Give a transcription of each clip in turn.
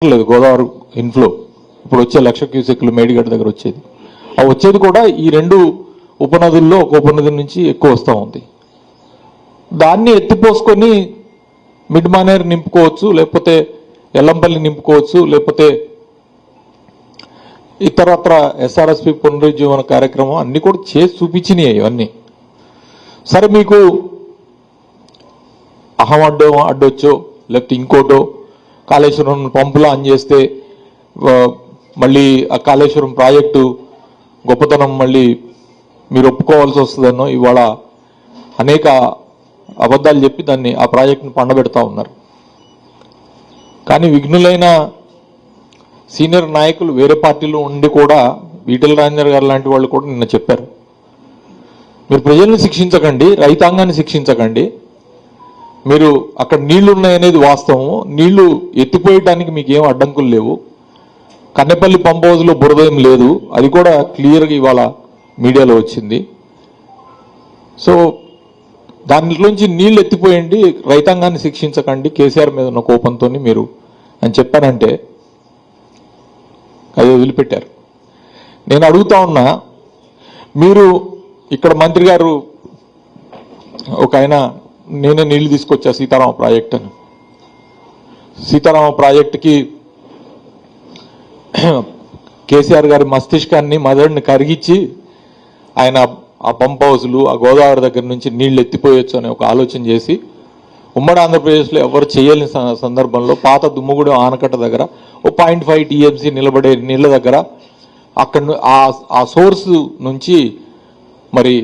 లేదు గోదావరి ఇన్ఫ్లో ఇప్పుడు వచ్చే 1,00,000 క్యూసెక్లు మేడిగడ్డ దగ్గర వచ్చేది. ఆ వచ్చేది కూడా ఈ రెండు ఉపనదుల్లో ఒక ఉపనది నుంచి ఎక్కువ వస్తూ ఉంది. దాన్ని ఎత్తిపోసుకొని మిడ్ మానేర్ నింపుకోవచ్చు, లేకపోతే ఎల్లంపల్లి నింపుకోవచ్చు, లేకపోతే ఇతరత్ర ఎస్ఆర్ఎస్పి పునరుజ్జీవన కార్యక్రమం అన్ని కూడా చేసి చూపించినాయి. ఇవన్నీ సరే, మీకు అహం అడ్డొచ్చో లేకపోతే ఇంకోటో కాళేశ్వరం పంపులో ఆన్ చేస్తే మళ్ళీ ఆ కాళేశ్వరం ప్రాజెక్టు గొప్పతనం మళ్ళీ మీరు ఒప్పుకోవాల్సి వస్తుందన్నో ఇవాళ అనేక అబద్ధాలు చెప్పి దాన్ని ఆ ప్రాజెక్టును పండబెడతా ఉన్నారు. కానీ విఘ్నులైన సీనియర్ నాయకులు వేరే పార్టీలో ఉండి కూడా ఈటెల రాజేందర్ గారు లాంటి వాళ్ళు కూడా నిన్న చెప్పారు, మీరు ప్రజల్ని శిక్షించకండి, రైతాంగాన్ని శిక్షించకండి, మీరు అక్కడ నీళ్లు ఉన్నాయనేది వాస్తవం, నీళ్లు ఎత్తిపోయటానికి మీకు ఏం అడ్డంకులు లేవు, కన్నెపల్లి పంప్ హౌస్లో బురద ఏం లేదు, అది కూడా క్లియర్గా ఇవాళ మీడియాలో వచ్చింది. సో దానిలోంచి నీళ్లు ఎత్తిపోయండి, రైతాంగాన్ని శిక్షించకండి కేసీఆర్ మీద ఉన్న కోపంతో మీరు అని చెప్పానంటే అది వదిలిపెట్టారు. నేను అడుగుతా ఉన్నా, మీరు ఇక్కడ మంత్రి గారు ఒక ఆయన నేనే నీళ్లు తీసుకొచ్చా సీతారామ ప్రాజెక్ట్ అని, సీతారామ ప్రాజెక్టుకి కేసీఆర్ గారి మస్తిష్కాన్ని మెదడుని కరిగించి ఆయన ఆ పంప్ హౌస్లు ఆ గోదావరి దగ్గర నుంచి నీళ్లు ఎత్తిపోయొచ్చు అనే ఒక ఆలోచన చేసి ఉమ్మడి ఆంధ్రప్రదేశ్లో ఎవరు చేయలేని సందర్భంలో పాత దుమ్ముగూడెం ఆనకట్ట దగ్గర ఓ 0.5 టీఎంసీ నిలబడే నీళ్ళ దగ్గర అక్కడ ఆ సోర్స్ నుంచి మరి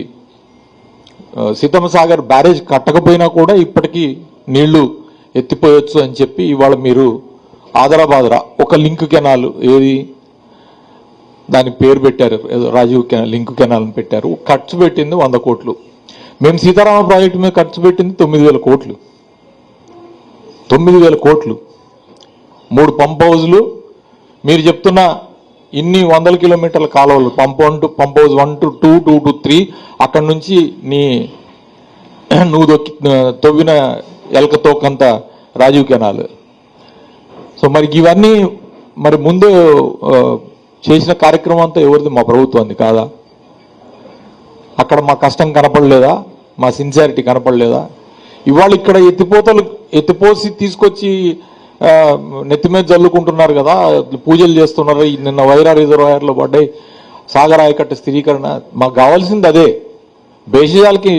సీతమ్మ సాగర్ బ్యారేజ్ కట్టకపోయినా కూడా ఇప్పటికీ నీళ్లు ఎత్తిపోయొచ్చు అని చెప్పి ఇవాళ మీరు ఆదరాబాదరా ఒక లింక్ కెనాల్ ఏది దాని పేరు పెట్టారు, ఏదో రాజీవ్ కెనాల్ లింక్ కెనాల్ అని పెట్టారు, ఖర్చు పెట్టింది 100 కోట్లు. మేము సీతారామ ప్రాజెక్టు మీద ఖర్చు పెట్టింది 9,000 కోట్లు. 9,000 కోట్లు, 3 పంప్ హౌజులు, మీరు చెప్తున్న ఇన్ని 100 కిలోమీటర్ల కాలువలు, పంప్ హౌజ్ 1 to 2, 2 to 3, అక్కడి నుంచి నువ్వు తవ్విన ఎలక తోకంత రాజీవ్ కెనాల్. సో మరి ఇవన్నీ మరి ముందు చేసిన కార్యక్రమం అంతా ఎవరిది? మా ప్రభుత్వాన్ని కాదా? అక్కడ మా కష్టం కనపడలేదా? మా సిన్సియారిటీ కనపడలేదా? ఇవాళ ఇక్కడ ఎత్తిపోసి తీసుకొచ్చి నెత్తి మీద జల్లుకుంటున్నారు కదా, పూజలు చేస్తున్నారు. నిన్న వైరా రిజర్వాయర్లో పడ్డాయి, సాగర్ ఆయకట్ట స్థిరీకరణ. మాకు కావాల్సింది అదే, భేషజాలకి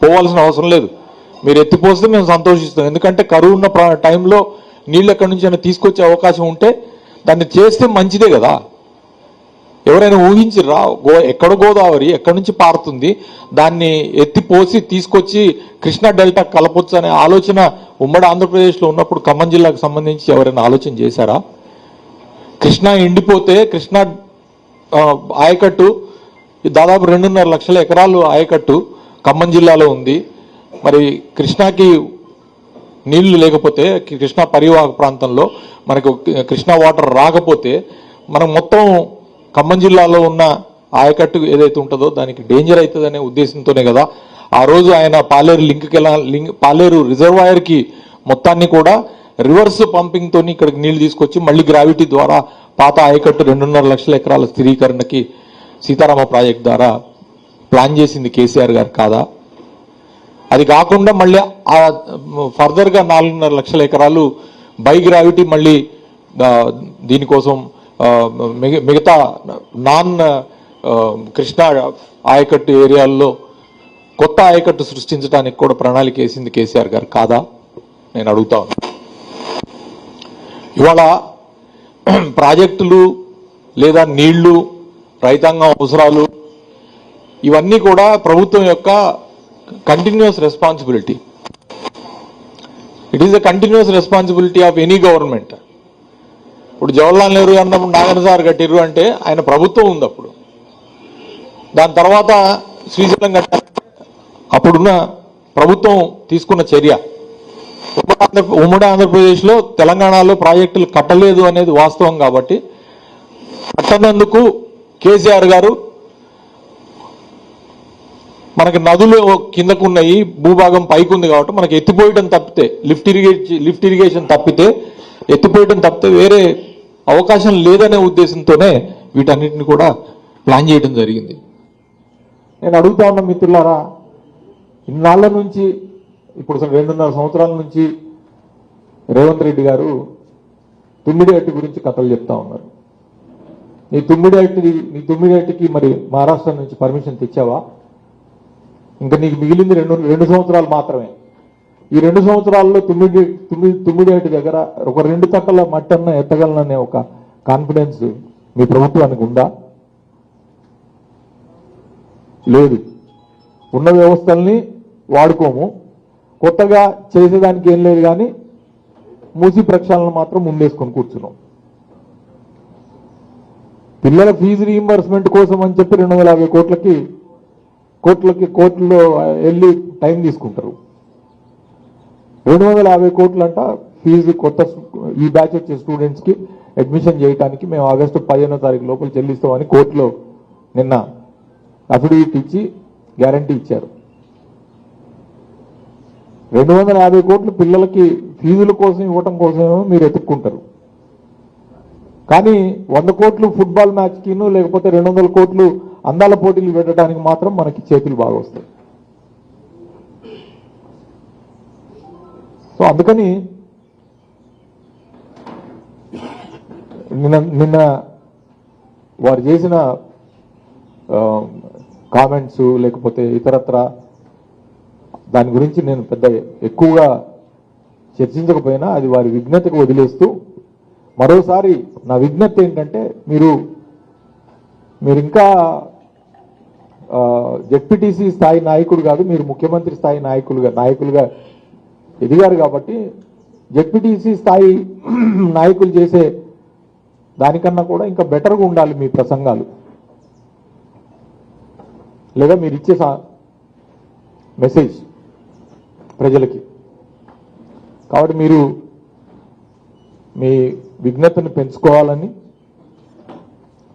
పోవాల్సిన అవసరం లేదు. మీరు ఎత్తిపోస్తే మేము సంతోషిస్తాం, ఎందుకంటే కరువు ఉన్న టైంలో నీళ్ళు ఎక్కడి నుంచి అయినా తీసుకొచ్చే అవకాశం ఉంటే దాన్ని చేస్తే మంచిదే కదా. ఎవరైనా ఊహించిర్రా ఎక్కడ గోదావరి ఎక్కడి నుంచి పారుతుంది, దాన్ని ఎత్తిపోసి తీసుకొచ్చి కృష్ణా డెల్టా కలపొచ్చు అనే ఆలోచన ఉమ్మడి ఆంధ్రప్రదేశ్లో ఉన్నప్పుడు ఖమ్మం జిల్లాకు సంబంధించి ఎవరైనా ఆలోచన చేశారా? కృష్ణా ఎండిపోతే కృష్ణా ఆయకట్టు దాదాపు 2.5 లక్షల ఎకరాలు ఆయకట్టు ఖమ్మం జిల్లాలో ఉంది. మరి కృష్ణాకి నీళ్లు లేకపోతే, కృష్ణా పరివాహక ప్రాంతంలో మనకు కృష్ణా వాటర్ రాకపోతే మనం మొత్తం ఖమ్మం జిల్లాలో ఉన్న ఆయకట్టు ఏదైతే ఉంటుందో దానికి డేంజర్ అవుతుందనే ఉద్దేశంతోనే కదా ఆ రోజు ఆయన పాలేరు రిజర్వాయర్కి మొత్తాన్ని కూడా రివర్స్ పంపింగ్తో ఇక్కడికి నీళ్లు తీసుకొచ్చి మళ్ళీ గ్రావిటీ ద్వారా పాత ఆయకట్టు 2.5 లక్షల ఎకరాల స్థిరీకరణకి సీతారామ ప్రాజెక్ట్ ద్వారా ప్లాన్ చేసింది కేసీఆర్ గారు కాదా? అది కాకుండా మళ్ళీ ఫర్దర్గా 4.5 లక్షల ఎకరాలు బై గ్రావిటీ మళ్ళీ దీనికోసం మిగతా నాన్ కృష్ణా ఆయకట్టు ఏరియాల్లో కొత్త ఆయకట్టు సృష్టించడానికి కూడా ప్రణాళిక వేసింది కేసీఆర్ గారు కాదా? నేను అడుగుతా ఉన్నా. ఇవాళ ప్రాజెక్టులు లేదా నీళ్లు, రైతాంగం అవసరాలు ఇవన్నీ కూడా ప్రభుత్వం యొక్క continuous responsibility. It is the continuous responsibility of any government. ఇప్పుడు జవహర్లాల్ నెహ్రూ అన్నప్పుడు నాగర్ సార్ కట్టిర్రు అంటే ఆయన ప్రభుత్వం ఉంది అప్పుడు. దాని తర్వాత శ్రీశైలం కట్టారు, అప్పుడున్న ప్రభుత్వం తీసుకున్న చర్య. ఉమ్మడి ఆంధ్రప్రదేశ్లో తెలంగాణలో ప్రాజెక్టులు కట్టలేదు అనేది వాస్తవం కాబట్టి కట్టనందుకు కేసీఆర్ గారు మనకి నదులు కిందకున్నాయి, భూభాగం పైకి ఉంది కాబట్టి మనకి ఎత్తిపోయడం తప్పితే లిఫ్ట్ ఇరిగేషన్ తప్పితే ఎత్తిపోయడం తప్పితే వేరే అవకాశం లేదనే ఉద్దేశంతోనే వీటన్నిటిని కూడా ప్లాన్ చేయడం జరిగింది. నేను అడుగుతా ఉన్న మిత్రులారా, ఇన్నాళ్ళ నుంచి ఇప్పుడు 2.5 సంవత్సరాల నుంచి రేవంత్ రెడ్డి గారు తుమ్మిడి అట్టి గురించి కథలు చెప్తా ఉన్నారు. నీ తుమ్మిడి అట్టికి మరి మహారాష్ట్ర నుంచి పర్మిషన్ తెచ్చావా? ఇంకా నీకు మిగిలింది రెండు సంవత్సరాలు మాత్రమే. ఈ 2 సంవత్సరాల్లో తుమ్మిడి అట్టి దగ్గర ఒక 2 తట్టల మట్టన్న ఎత్తగలననే ఒక కాన్ఫిడెన్స్ మీ ప్రభుత్వానికి ఉందా? లేదు. ఉన్న వ్యవస్థల్ని వాడుకోము, కొత్తగా చేసేదానికి ఏం లేదు, కానీ మూసి ప్రక్షాళన మాత్రం ముందేసుకొని కూర్చున్నాం. పిల్లల ఫీజు రీయింబర్స్మెంట్ కోసం అని చెప్పి 250 కోట్లలో వెళ్ళి టైం తీసుకుంటారు. 250 కోట్లంట ఫీజు కొత్త ఈ బ్యాచ్ వచ్చే స్టూడెంట్స్కి అడ్మిషన్ చేయడానికి మేము ఆగస్టు 15వ తారీఖు లోపల చెల్లిస్తామని కోర్టులో నిన్న అఫిడవిట్ ఇచ్చి గ్యారంటీ ఇచ్చారు. 250 కోట్లు పిల్లలకి ఫీజుల కోసం ఇవ్వటం కోసమేమో మీరు ఎత్తుక్కుంటారు, కానీ 100 కోట్లు ఫుట్బాల్ మ్యాచ్కిను లేకపోతే 200 కోట్లు అందాల పోటీలు పెట్టడానికి మాత్రం మనకి చేతులు బాగా వస్తాయి. సో అందుకని నిన్న వారు చేసిన కామెంట్స్ లేకపోతే ఇతరత్ర దాని గురించి నేను పెద్ద ఎక్కువగా చర్చించకపోయినా అది వారి విజ్ఞతకు వదిలేస్తూ మరోసారి నా విజ్ఞప్తి ఏంటంటే మీరు ఇంకా జెడ్పీటీసీ స్థాయి నాయకుడు కాదు, మీరు ముఖ్యమంత్రి స్థాయి నాయకులుగా ఎదిగారు కాబట్టి జెడ్పీటీసీ స్థాయి నాయకులు చేసే దానికన్నా కూడా ఇంకా బెటర్గా ఉండాలి మీ ప్రసంగాలు, లేదా మీరు ఇచ్చే మెసేజ్ ప్రజలకి. కాబట్టి మీరు మీ విజ్ఞతను పెంచుకోవాలని,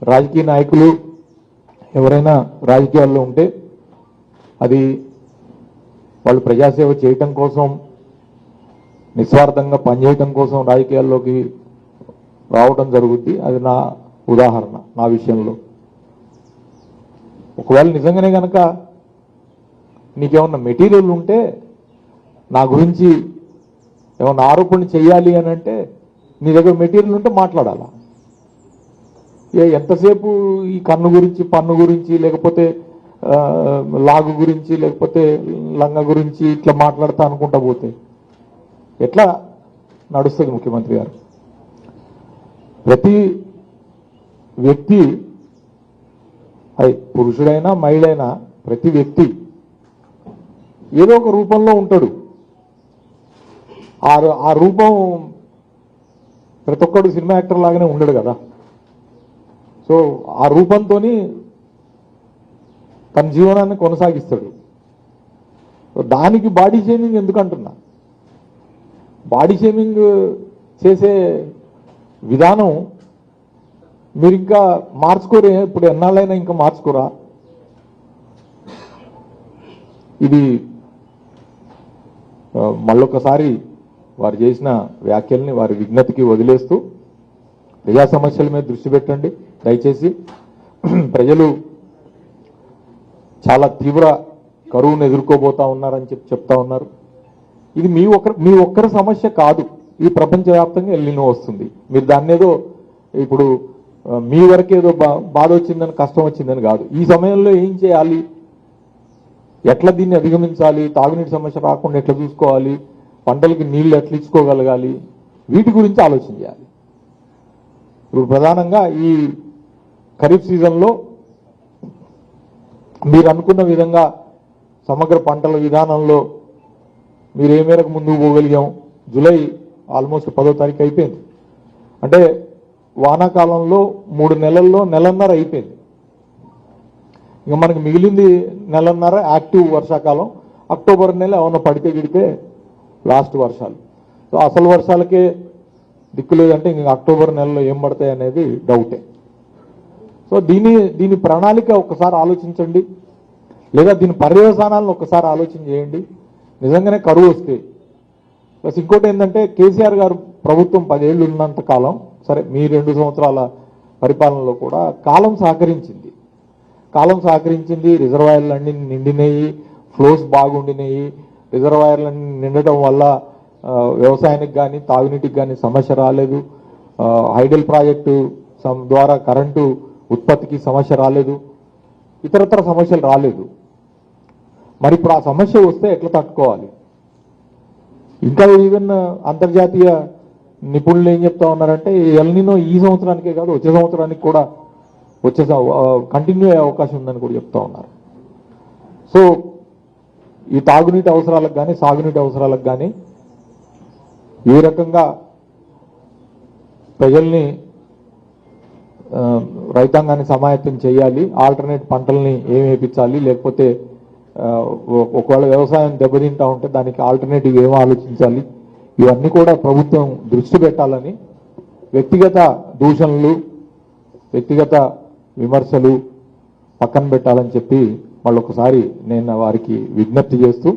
రాజకీయ నాయకులు ఎవరైనా రాజకీయాల్లో ఉంటే అది వాళ్ళు ప్రజాసేవ చేయటం కోసం, నిస్వార్థంగా పనిచేయటం కోసం రాజకీయాల్లోకి రావటం జరుగుద్ది. అది నా ఉదాహరణ. నా విషయంలో ఒకవేళ నిజంగానే కనుక నీకేమన్నా మెటీరియల్ ఉంటే నా గురించి ఏమన్నా ఆరోపణ చేయాలి అని అంటే నీ దగ్గర మెటీరియల్ ఉంటే మాట్లాడాలా. ఎంతసేపు ఈ కన్ను గురించి, పన్ను గురించి, లేకపోతే లాగు గురించి, లేకపోతే లంగ గురించి ఇట్లా మాట్లాడతా అనుకుంటా పోతే ఎట్లా నడుస్తుంది ముఖ్యమంత్రి గారు? ప్రతి వ్యక్తి, అది పురుషుడైనా మహిళైనా, ప్రతి వ్యక్తి ఏదో ఒక రూపంలో ఉంటాడు. ఆ రూపం ప్రతి ఒక్కడు సినిమా యాక్టర్ లాగానే ఉండడు కదా. సో ఆ రూపంతో తన జీవనాన్ని కొనసాగిస్తాడు. దానికి బాడీ షేమింగ్ ఎందుకంటున్నా? బాడీ షేమింగ్ చేసే విధానం మీరు ఇంకా మార్చుకోరే? ఇప్పుడు ఎన్నాళ్ళైనా ఇంకా మార్చుకోరా? ఇది మళ్ళొకసారి వారు చేసిన వ్యాఖ్యల్ని వారి విజ్ఞతకి వదిలేస్తూ ప్రజా సమస్యల మీద దృష్టి పెట్టండి దయచేసి. ప్రజలు చాలా తీవ్ర కరువును ఎదుర్కోబోతా ఉన్నారని చెప్తా ఉన్నారు. ఇది మీ ఒక్కరి సమస్య కాదు, ఈ ప్రపంచవ్యాప్తంగా ఎల్లినో వస్తుంది. మీరు దాన్ని ఏదో ఇప్పుడు మీ వరకేదో బాధ వచ్చిందని, కష్టం వచ్చిందని కాదు. ఈ సమయంలో ఏం చేయాలి, ఎట్లా దీన్ని అధిగమించాలి, తాగునీటి సమస్య రాకుండా ఎట్లా చూసుకోవాలి, పంటలకి నీళ్లు ఎట్లా ఇచ్చుకోగలగాలి, వీటి గురించి ఆలోచన చేయాలి. ఇప్పుడు ప్రధానంగా ఈ ఖరీఫ్ సీజన్లో మీరు అనుకున్న విధంగా సమగ్ర పంటల విధానంలో మీరు ఏ మేరకు ముందుకు పోగలిగాం? జూలై ఆల్మోస్ట్ 10వ తారీఖు అయిపోయింది. అంటే వానాకాలంలో 3 నెలల్లో నెలన్నర అయిపోయింది. ఇంకా మనకి మిగిలింది నెలన్నర యాక్టివ్ వర్షాకాలం. అక్టోబర్ నెల ఏమన్నా పడితే గిడితే లాస్ట్ వర్షాలు. సో అసలు వర్షాలకే దిక్కు లేదంటే ఇంక అక్టోబర్ నెలలో ఏం పడతాయి అనేది డౌటే. సో దీని ప్రణాళిక ఒకసారి ఆలోచించండి, లేదా దీని పర్యవసానాలను ఒకసారి ఆలోచన చేయండి. నిజంగానే కరువు వస్తే ప్లస్ ఇంకోటి ఏంటంటే కేసీఆర్ గారు ప్రభుత్వం 10 ఏళ్ళు ఉన్నంత కాలం, సరే మీ 2 సంవత్సరాల పరిపాలనలో కూడా కాలం సహకరించింది. రిజర్వాయర్లన్నీ నిండినాయి, ఫ్లోస్ బాగుండినాయి. రిజర్వాయర్లన్నీ నిండటం వల్ల వ్యవసాయానికి కానీ తాగునీటికి కానీ సమస్య రాలేదు. హైడల్ ప్రాజెక్టు ద్వారా కరెంటు ఉత్పత్తికి సమస్య రాలేదు, ఇతరత్ర సమస్యలు రాలేదు. మరి ఇప్పుడు ఆ సమస్య వస్తే ఎట్లా తట్టుకోవాలి? ఇంకా ఈవెన్ అంతర్జాతీయ నిపుణులు ఏం చెప్తా ఉన్నారంటే ఎల్నినో ఈ సంవత్సరానికే కాదు వచ్చే సంవత్సరానికి కూడా కంటిన్యూ అయ్యే అవకాశం ఉందని కూడా చెప్తా ఉన్నారు. సో ఈ తాగునీటి అవసరాలకు కానీ సాగునీటి అవసరాలకు కానీ ఏ రకంగా ప్రజల్ని రైతాంగాన్ని సమాయత్తం చేయాలి, ఆల్టర్నేట్ పంటల్ని ఏమి వేయించాలి, లేకపోతే ఒకవేళ వ్యవసాయం దెబ్బతింటా ఉంటే దానికి ఆల్టర్నేటివ్ ఏమో ఆలోచించాలి, ఇవన్నీ కూడా ప్రభుత్వం దృష్టి పెట్టాలని, వ్యక్తిగత దూషణలు వ్యక్తిగత విమర్శలు పక్కన పెట్టాలని చెప్పి మళ్ళొకసారి నేను వారికి విజ్ఞప్తి చేస్తూ